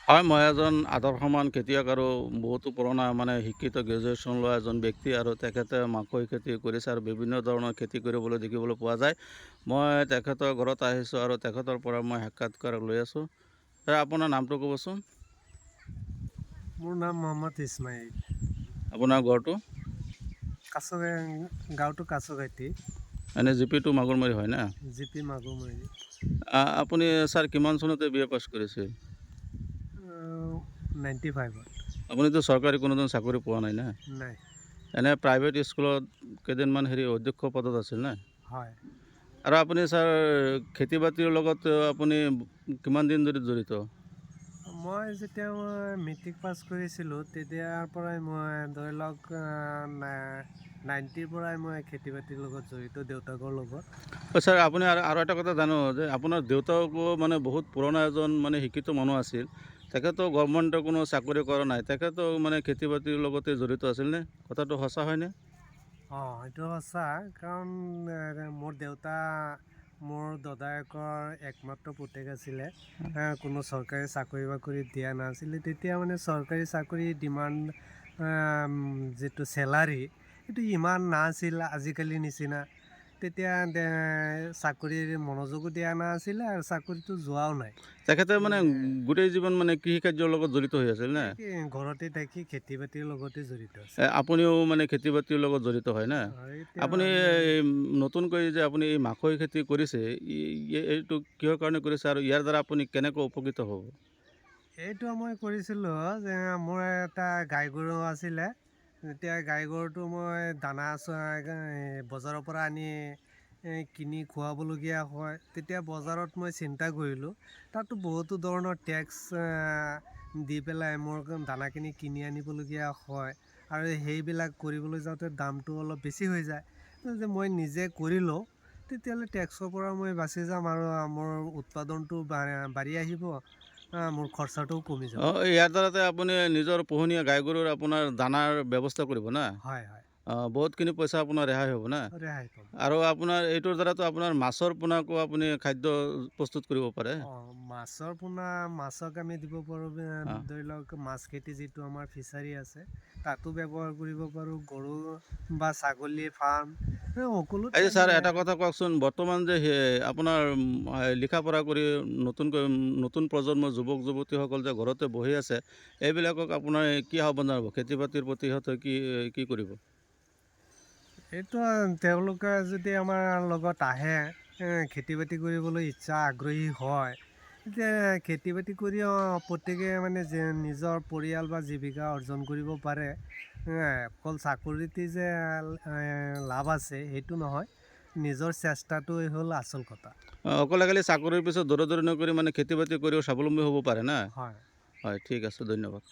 হয়, মই এজন আদৰ্শমান খেতিয়ক আৰু বহুতো পুৰণা শিক্ষিত গ্ৰেজুৱেশ্যন লোৱা এজন ব্যক্তি আৰু তেখেতে মাকৈ খেতি কৰিছে আৰু বিভিন্ন ধৰণৰ খেতি কৰিবলৈ দেখিবলৈ পোৱা যায়। মই তেখেতৰ ঘৰত আহিছোঁ আৰু তেখেতৰ পৰা মই সাক্ষাৎকাৰ লৈ আছোঁ। আপোনাৰ নামটো ক'বচোন। মোৰ নাম মহম্মদ ইছমাইল। আপোনাৰ ঘৰটো? গাঁৱটো কাছুগাঁতি, এনে জিপিটো মাগুৰমাৰী হয় না? জিপি মাগুৰমাৰী। আপুনি ছাৰ কিমান চনতে BA পাছ কৰিছে? 95ত। আপুনিতো চৰকাৰী কোনোদিন চাকৰি পোৱা নাই না? নাই। এনে প্ৰাইভেট স্কুলত কেইদিনমান অধ্যক্ষ পদত আছিল না? হয়। আৰু আপুনি ছাৰ খেতি বাতিৰ লগত আপুনি কিমান দিন ধৰি জড়িত? মই যেতিয়া মেট্ৰিক পাছ কৰিছিলোঁ তেতিয়াৰ পৰাই মই ধৰি লওক 90ৰ পৰাই মই খেতি বাতিৰ লগত জড়িত, দেউতাকৰ লগত। ছাৰ আপুনি আৰু এটা কথা জানো যে আপোনাৰ দেউতাকো বহুত পুৰণা এজন শিক্ষিত মানুহ আছিল। তেখেতো গভৰ্ণমেণ্টৰ কোনো চাকৰি কৰা নাই, তেখেতো খেতি বাতিৰ লগতে জড়িত আছিল নে? কথাটো সঁচা হয়নে? সেইটো সঁচা, কাৰণ মোৰ দেউতা মোৰ দদায়েকৰ একমাত্ৰ পুতেক আছিলে। কোনো চৰকাৰী চাকৰি বাকৰি দিয়া নাছিলে। তেতিয়া চৰকাৰী চাকৰি ডিমাণ্ড যিটো চেলাৰী সেইটো ইমান নাছিল আজিকালি নিচিনা। তেতিয়া চাকৰিৰ মনোযোগো দিয়া নাছিলে আৰু চাকৰিটো যোৱাও নাই। তেখেতে গোটেই জীৱন কৃষি কাৰ্যৰ লগত জড়িত হৈ আছিল নে? ঘৰতে থাকি খেতি বাতিৰ লগতে জড়িত আছে। আপুনিও খেতি বাতিৰ লগত জড়িত হয় না? আপুনি নতুনকৈ যে আপুনি এই মাকৈ খেতি কৰিছে, এইটো কিহৰ কাৰণে কৰিছে আৰু ইয়াৰ দ্বাৰা আপুনি কেনেকৈ উপকৃত হ'ব? এইটো মই কৰিছিলোঁ যে মোৰ এটা গাই গৰু আছিলে। তেতিয়া গাই গৰুটো মই দানা বজাৰৰ পৰা আনি কিনি খুৱাবলগীয়া হয়। তেতিয়া বজাৰত মই চিন্তা কৰিলোঁ, তাতো বহুতো ধৰণৰ টেক্স দি পেলাই মোৰ দানাখিনি কিনি আনিবলগীয়া হয় আৰু সেইবিলাক কৰিবলৈ যাওঁতে দামটো অলপ বেছি হৈ যায়। যে মই নিজে কৰি লওঁ, তেতিয়াহ'লে টেক্সৰ পৰা মই বাচি যাম আৰু মোৰ উৎপাদনটো বাঢ়ি আহিব, মোৰ খৰচাটোও কমি যাব। ইয়াৰ দ্বাৰাতে আপুনি নিজৰ পোহনীয়া গাই গৰুৰ আপোনাৰ দানাৰ ব্যৱস্থা কৰিব না? হয়, হয়। বহুতখিনি পইচা আপোনাৰ ৰেহাই হ'ব না? ৰেহাই পাম। আৰু আপোনাৰ এইটোৰ দ্বাৰাতো আপোনাৰ মাছৰ পোনাকো আপুনি খাদ্য প্ৰস্তুত কৰিব পাৰে। মাছৰ পোনা, মাছক আমি দিব পাৰোঁ। ধৰি লওক মাছ খেতি যিটো আমাৰ ফিচাৰী আছে তাতো ব্যৱহাৰ কৰিব পাৰোঁ। গৰু বা ছাগলী ফাৰ্ম সকলোতে এই আমি ছাৰ এটা কথা কওকচোন, বৰ্তমান যে আপোনাৰ লিখা পঢ়া কৰি নতুন প্ৰজন্মৰ যুৱক যুৱতীসকল যে ঘৰতে বহি আছে, এইবিলাকক আপোনাৰ কি আহ্বান জনাব? খেতি বাতিৰ প্ৰতি সিহঁতে কি কৰিব? এইটো তেওঁলোকে যদি আমাৰ লগত আহে, খেতি বাতি কৰিবলৈ ইচ্ছা আগ্ৰহী হয়, তেতিয়া খেতি বাতি কৰিও প্ৰত্যেকে যে নিজৰ পৰিয়াল বা জীৱিকা অৰ্জন কৰিব পাৰে। অকল চাকৰিতে যে লাভ আছে সেইটো নহয়, নিজৰ চেষ্টাটোৱে হ'ল আচল কথা। অকলে খালি চাকৰিৰ পিছত দৌৰা দৌৰি নকৰি খেতি বাতি কৰিও স্বাৱলম্বী হ'ব পাৰে না? হয়। হয়, ঠিক আছে, ধন্যবাদ।